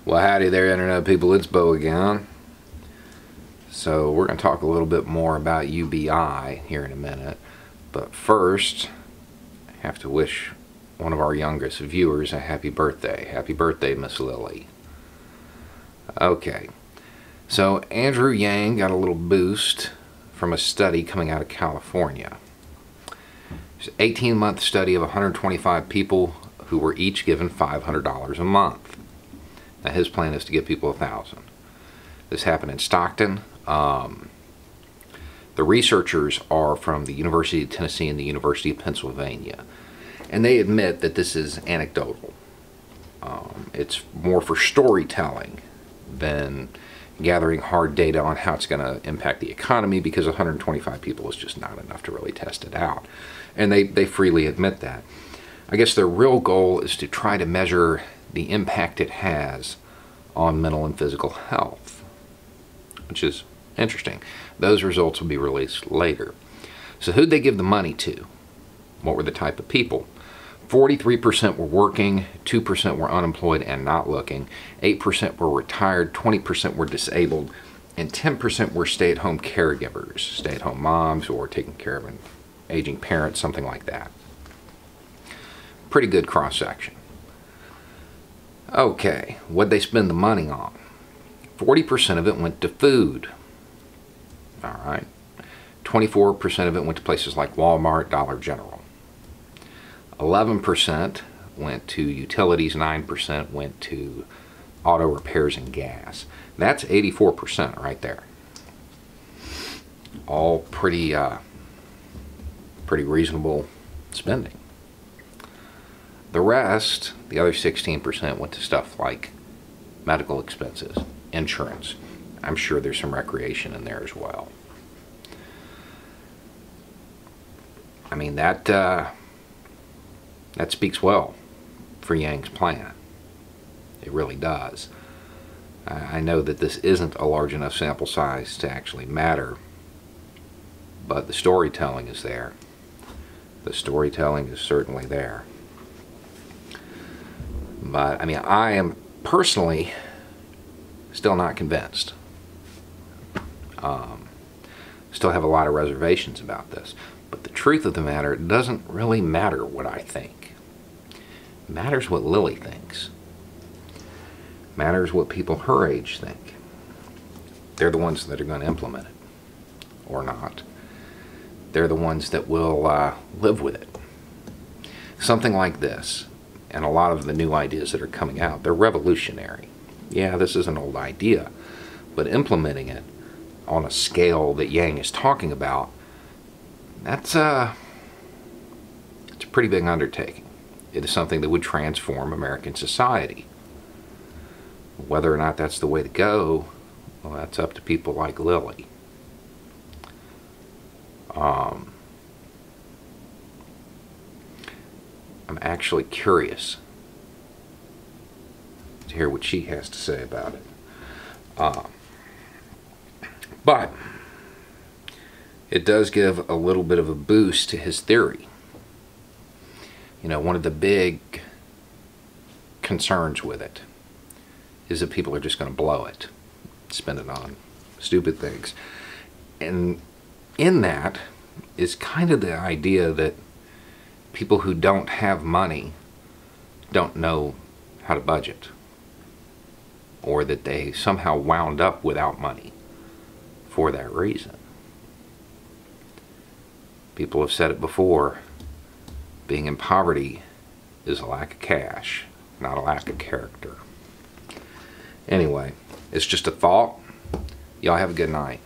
Well, howdy there, Internet people. It's Bo again. So we're going to talk a little bit more about UBI here in a minute. But first, I have to wish one of our youngest viewers a happy birthday. Happy birthday, Miss Lily. Okay. So Andrew Yang got a little boost from a study coming out of California. It's an 18-month study of 125 people who were each given $500 a month. Now his plan is to give people $1,000. This happened in Stockton. The researchers are from the University of Tennessee and the University of Pennsylvania, and they admit that this is anecdotal. It's more for storytelling than gathering hard data on how it's going to impact the economy, because 125 people is just not enough to really test it out. And they freely admit that. I guess their real goal is to try to measure the impact it has on mental and physical health, which is interesting. Those results will be released later. So who'd they give the money to? What were the type of people? 43% were working, 2% were unemployed and not looking, 8% were retired, 20% were disabled, and 10% were stay-at-home caregivers, stay-at-home moms or taking care of an aging parent, something like that. Pretty good cross-section. Okay, what'd they spend the money on? 40% of it went to food. All right. 24% of it went to places like Walmart, Dollar General. 11% went to utilities, 9% went to auto repairs and gas. That's 84% right there. All pretty reasonable spending. The rest, the other 16%, went to stuff like medical expenses, insurance. I'm sure there's some recreation in there as well. I mean, that speaks well for Yang's plan. It really does. I know that this isn't a large enough sample size to actually matter, but the storytelling is there. The storytelling is certainly there. But, I mean, I am personally still not convinced. Still have a lot of reservations about this. But the truth of the matter, it doesn't really matter what I think. It matters what Lily thinks. It matters what people her age think. They're the ones that are going to implement it. Or not. They're the ones that will live with it. Something like this, and a lot of the new ideas that are coming out, they're revolutionary. Yeah, this is an old idea, but implementing it on a scale that Yang is talking about, it's a pretty big undertaking. It is something that would transform American society. Whether or not that's the way to go, well, that's up to people like Lily. I'm actually curious to hear what she has to say about it. But it does give a little bit of a boost to his theory. You know, one of the big concerns with it is that people are just going to blow it, spend it on stupid things. And in that is kind of the idea that people who don't have money don't know how to budget, or that they somehow wound up without money for that reason. People have said it before, being in poverty is a lack of cash, not a lack of character. Anyway, it's just a thought. Y'all have a good night.